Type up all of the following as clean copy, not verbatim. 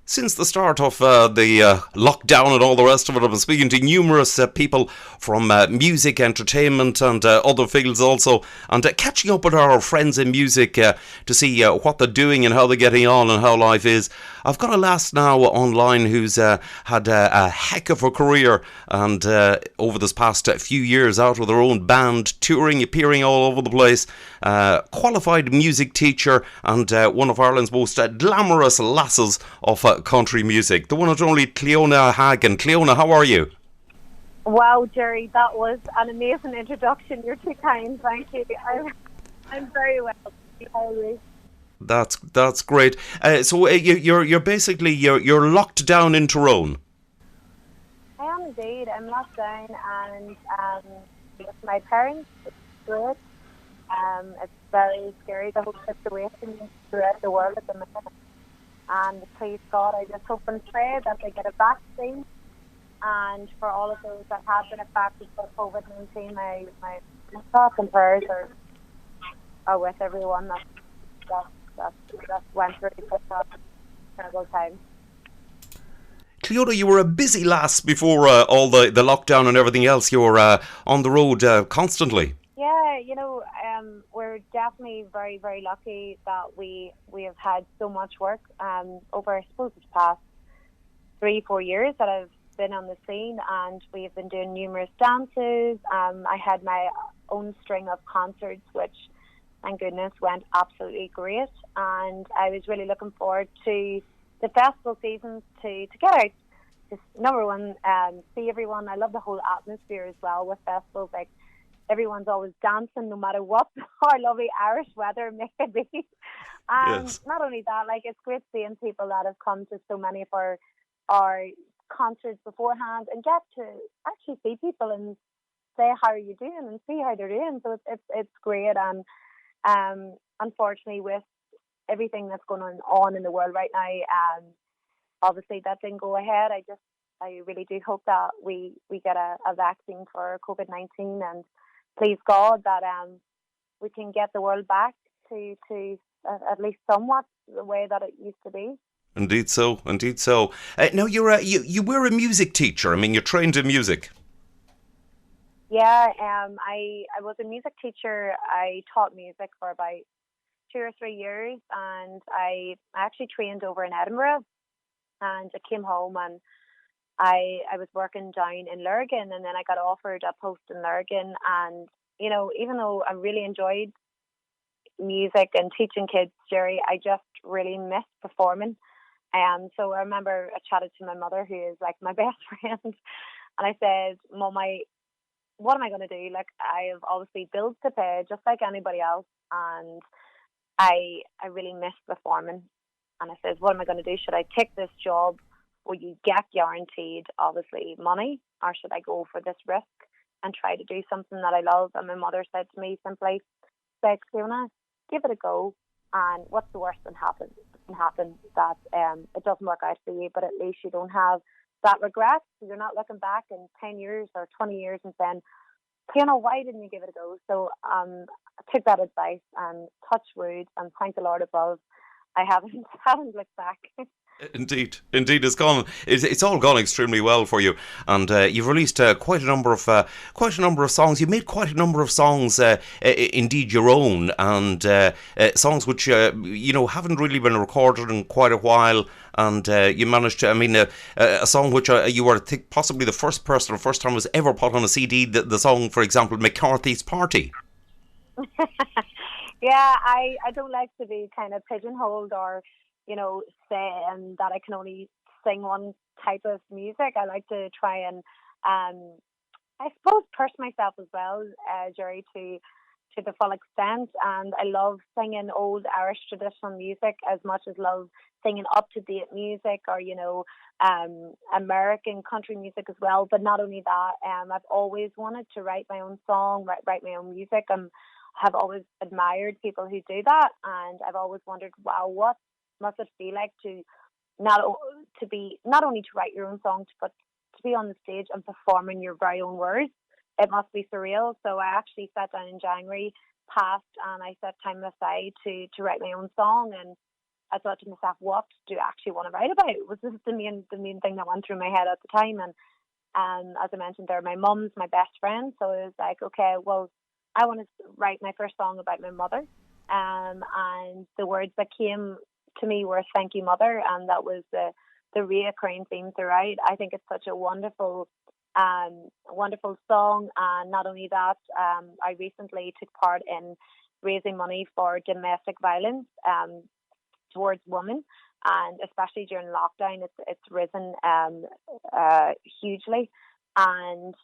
Since the start of the lockdown and all the rest of it, I've been speaking to numerous people from music, entertainment, and other fields also, and catching up with our friends in music to see what they're doing and how they're getting on and how life is. I've got a lass now online who's had a heck of a career, and over this past few years, out with her own band, touring, appearing all over the place. Qualified music teacher and one of Ireland's most glamorous lasses of country music, the one and only Cliona Hagan. Cliona, how are you? Wow, Jerry, that was an amazing introduction. You're too kind, thank you. I'm very well. How are you? That's great. So you're basically you're locked down in Tyrone. I am indeed. I'm locked down and with my parents. It's great. It's very scary, the whole situation throughout the world at the minute. And please God, I just hope and pray that they get a vaccine. And for all of those that have been affected by COVID-19, my thoughts and prayers are with everyone that went through such a terrible time. Cliona, you were a busy lass before all the lockdown and everything else. You were on the road constantly. Yeah, we're definitely very, very lucky that we have had so much work over, I suppose, the past 3, 4 years that I've been on the scene, and we've been doing numerous dances. I had my own string of concerts, which, thank goodness, went absolutely great, and I was really looking forward to the festival seasons to get out. Just number one, see everyone. I love the whole atmosphere as well with festivals. Like everyone's always dancing, no matter what our lovely Irish weather may be. And Yes. not only that, like it's great seeing people that have come to so many of our concerts beforehand and get to actually see people and say how are you doing and see how they're doing. So it's great. And unfortunately, with everything that's going on in the world right now, obviously that didn't go ahead. I really do hope that we get a vaccine for COVID-19, and please God that we can get the world back to at least somewhat the way that it used to be. Indeed so, indeed so. Now you were a music teacher. I mean, you're trained in music. Yeah, I was a music teacher. I taught music for about 2 or 3 years, and I actually trained over in Edinburgh. And I came home and I was working down in Lurgan, and then I got offered a post in Lurgan. And even though I really enjoyed music and teaching kids, Jerry, I just really missed performing. So I remember I chatted to my mother, who is like my best friend, and I said, "Mom, what am I going to do? Like, I have obviously bills to pay, just like anybody else, and I really miss performing." And I said, "What am I going to do? Should I take this job where you get guaranteed, obviously, money, or should I go for this risk and try to do something that I love?" And my mother said to me simply, said, "Fiona, give it a go. And what's the worst that happens? It can happen that it doesn't work out for you, but at least you don't have that regret. So you're not looking back in 10 years or 20 years and saying, Fiona, why didn't you give it a go?" So I took that advice and touch wood and thank the Lord above. I haven't haven't looked back. Indeed, indeed, It's all gone extremely well for you, and you've released quite a number of songs. You made quite a number of songs, indeed your own, and songs which haven't really been recorded in quite a while. And you managed to, I mean, a song which you were, I think, possibly the first person, or first time was ever put on a CD. The song, for example, "McCarthy's Party." Yeah, I don't like to be kind of pigeonholed or, say that I can only sing one type of music. I like to try and, I suppose, push myself as well, Jerry, to the full extent. And I love singing old Irish traditional music as much as love singing up to date music or, American country music as well. But not only that, I've always wanted to write my own song, write my own music. Have always admired people who do that, and I've always wondered, wow, what must it feel like to not only to write your own songs, but to be on the stage and performing your very own words. It must be surreal. So I actually sat down in January past and I set time aside to write my own song, and I thought to myself, what do I actually want to write about? Was this the main thing that went through my head at the time? And as I mentioned, they're my mum's my best friend, so it was like, okay, well, I want to write my first song about my mother. And the words that came to me were "Thank you, Mother," and that was the reoccurring theme throughout. I think it's such a wonderful song, and not only that, I recently took part in raising money for domestic violence towards women, and especially during lockdown, it's risen hugely, and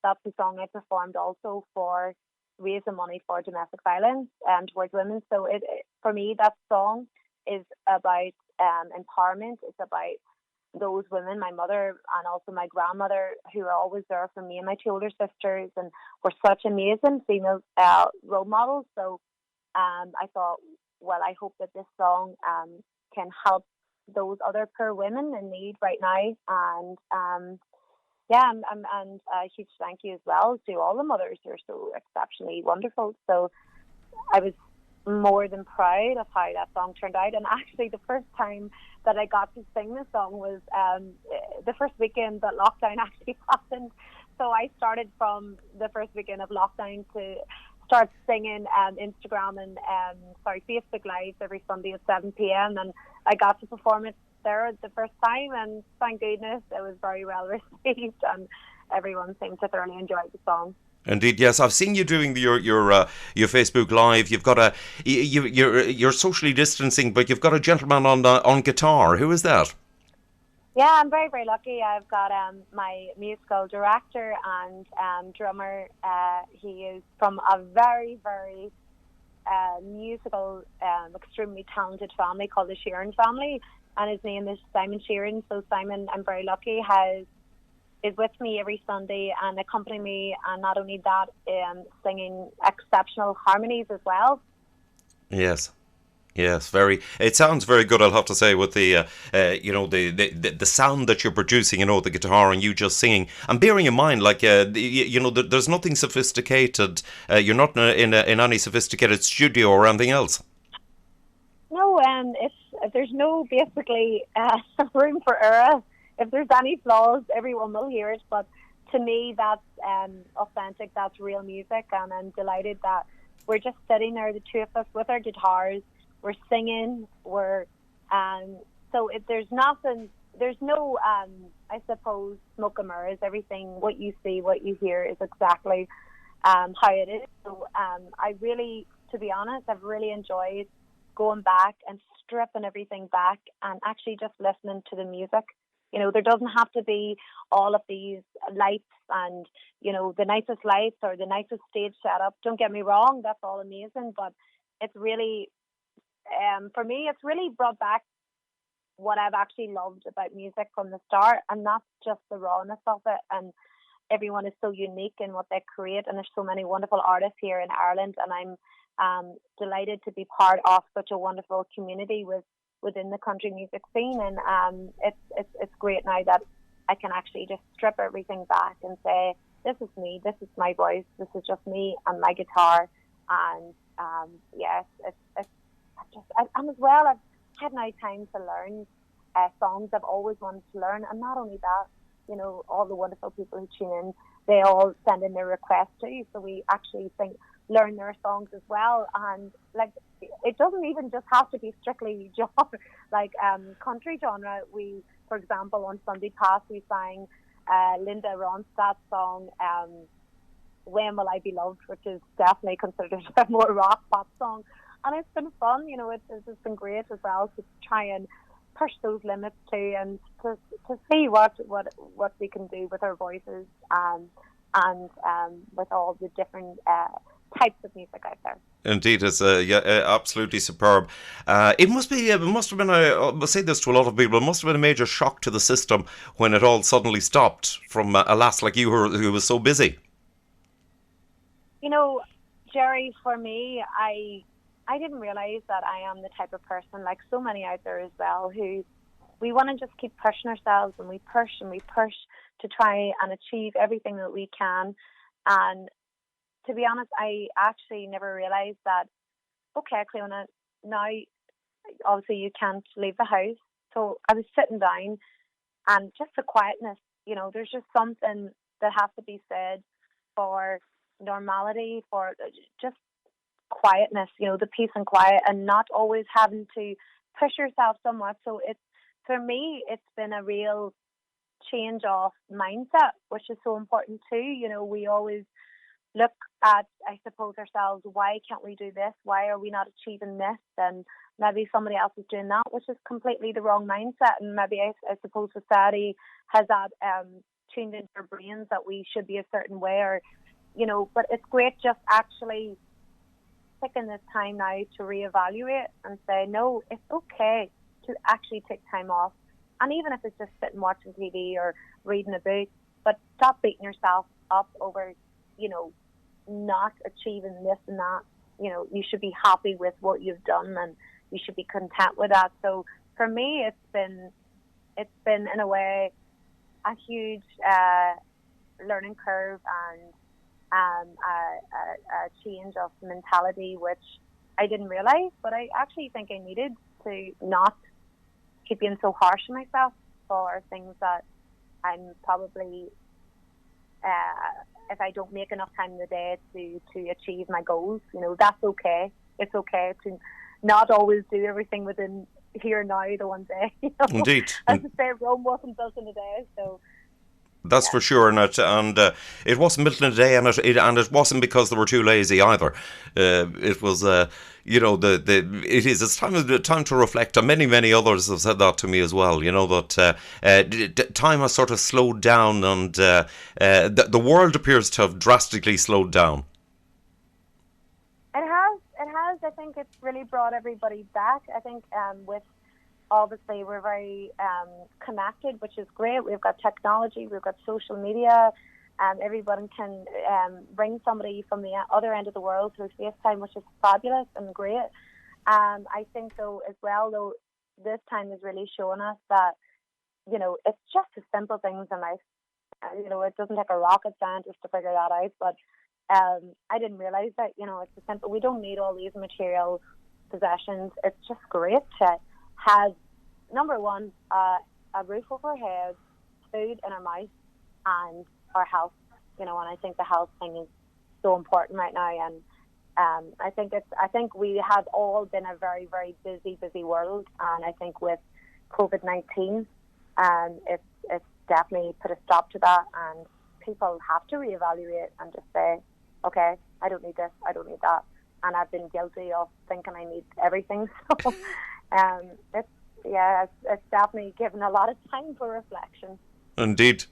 that's the song I performed also for raising money for domestic violence towards women. So for me, that song is about empowerment. It's about those women, my mother and also my grandmother, who are always there for me and my two older sisters, and were such amazing female role models. So I thought, well, I hope that this song can help those other poor women in need right now. And yeah, and a huge thank you as well to all the mothers who are so exceptionally wonderful. So I was more than proud of how that song turned out. And actually, the first time that I got to sing the song was the first weekend that lockdown actually happened. So I started from the first weekend of lockdown to start singing Instagram and Facebook Live every Sunday at 7 p.m. and I got to perform it there the first time, and thank goodness it was very well received, and everyone seemed to thoroughly enjoy the song. Indeed, yes. I've seen you doing your Facebook Live. You've got you're socially distancing, but you've got a gentleman on guitar. Who is that? Yeah, I'm very, very lucky. I've got my musical director and drummer. He is from a very, very musical, extremely talented family called the Sheeran family, and his name is Simon Sheeran. So Simon, I'm very lucky, is with me every Sunday and accompany me, and not only that, singing exceptional harmonies as well. Yes. Yes, very. It sounds very good. I'll have to say, with the the sound that you're producing, the guitar and you just singing, and bearing in mind, like there's nothing sophisticated. You're not in any sophisticated studio or anything else. No, there's no basically room for error. If there's any flaws, everyone will hear it. But to me, that's authentic. That's real music, and I'm delighted that we're just sitting there, the two of us, with our guitars. We're singing. There's nothing. There's no. I suppose smoke and mirrors. Everything, what you see, what you hear, is exactly how it is. So I really, to be honest, I've really enjoyed going back and stripping everything back and actually just listening to the music. There doesn't have to be all of these lights and, the nicest lights or the nicest stage setup. Don't get me wrong, that's all amazing, but it's really, for me, it's really brought back what I've actually loved about music from the start, and that's just the rawness of it. And everyone is so unique in what they create, and there's so many wonderful artists here in Ireland, and I'm delighted to be part of such a wonderful community within the country music scene. And it's great now that I can actually just strip everything back and say, this is me, this is my voice, this is just me and my guitar. And yes, and as well, I've had now time to learn songs I've always wanted to learn. And not only that, all the wonderful people who tune in, they all send in their requests too, so we actually learn their songs as well. And like, it doesn't even just have to be strictly genre, like country genre. We, for example, on Sunday past, we sang Linda Ronstadt's song When Will I Be Loved, which is definitely considered a more rock pop song, and it's been fun. It's been great as well to try and push those limits too, and to see what we can do with our voices, and with all the different types of music out there. Indeed, it's absolutely superb. It must have been. I'll say this to a lot of people. It must have been a major shock to the system when it all suddenly stopped. From a lass like you, who was so busy. Jerry, for me, I didn't realize that I am the type of person, like so many out there as well, who we want to just keep pushing ourselves, and we push to try and achieve everything that we can. And to be honest, I actually never realized that, okay, Cliona, now obviously you can't leave the house. So I was sitting down, and just the quietness, there's just something that has to be said for normality, for just quietness, the peace and quiet, and not always having to push yourself so much. So for me, it's been a real change of mindset, which is so important too. We always look at, I suppose, ourselves, why can't we do this? Why are we not achieving this? And maybe somebody else is doing that, which is completely the wrong mindset. And maybe I suppose society has that tuned into our brains that we should be a certain way, or but it's great just actually taking this time now to reevaluate and say, no, it's okay to actually take time off. And even if it's just sitting watching TV or reading a book, but stop beating yourself up over, not achieving this and that. You should be happy with what you've done, and you should be content with that. So for me, it's been in a way a huge learning curve, and a change of mentality, which I didn't realize, but I actually think I needed to not keep being so harsh on myself for things that I'm probably, if I don't make enough time in the day to achieve my goals, that's okay. It's okay to not always do everything within here now the one day. Indeed. As I say, Rome wasn't built in a day, so. That's for sure, and it wasn't built in a day, and it wasn't because they were too lazy either. It was, it's time to reflect. And many others have said that to me as well. That time has sort of slowed down, and the world appears to have drastically slowed down. It has. I think it's really brought everybody back. I think with. Obviously, we're very connected, which is great. We've got technology, we've got social media, everyone can ring somebody from the other end of the world through FaceTime, which is fabulous and great. I think, though, as well, though, this time is really showing us that, it's just the simple things in life. It doesn't take a rocket scientist to figure that out, but I didn't realise that, it's the simple. We don't need all these material possessions. It's just great to have, number one, a roof over our heads, food in our mouth, and our health. And I think the health thing is so important right now. And I think we have all been a very, very busy world. And I think with COVID-19, it's definitely put a stop to that. And people have to reevaluate and just say, okay, I don't need this, I don't need that. And I've been guilty of thinking I need everything. So. It's definitely given a lot of time for reflection. Indeed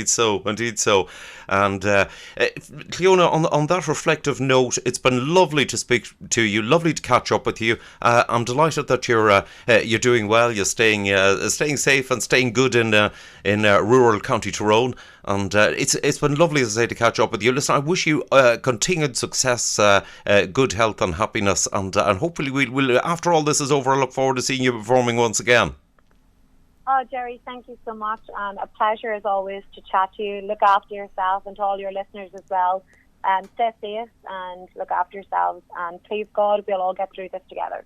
so. And Cliona, on that reflective note, it's been lovely to speak to you, lovely to catch up with you. I'm delighted that you're doing well, you're staying safe and staying good in rural County Tyrone. And it's been lovely, as I say, to catch up with you. Listen, I wish you continued success, good health and happiness, and hopefully we'll after all this is over, I look forward to seeing you performing once again. Oh, Jerry, thank you so much. A pleasure as always to chat to you. Look after yourself, and to all your listeners as well. Stay safe and look after yourselves. And please God, we'll all get through this together.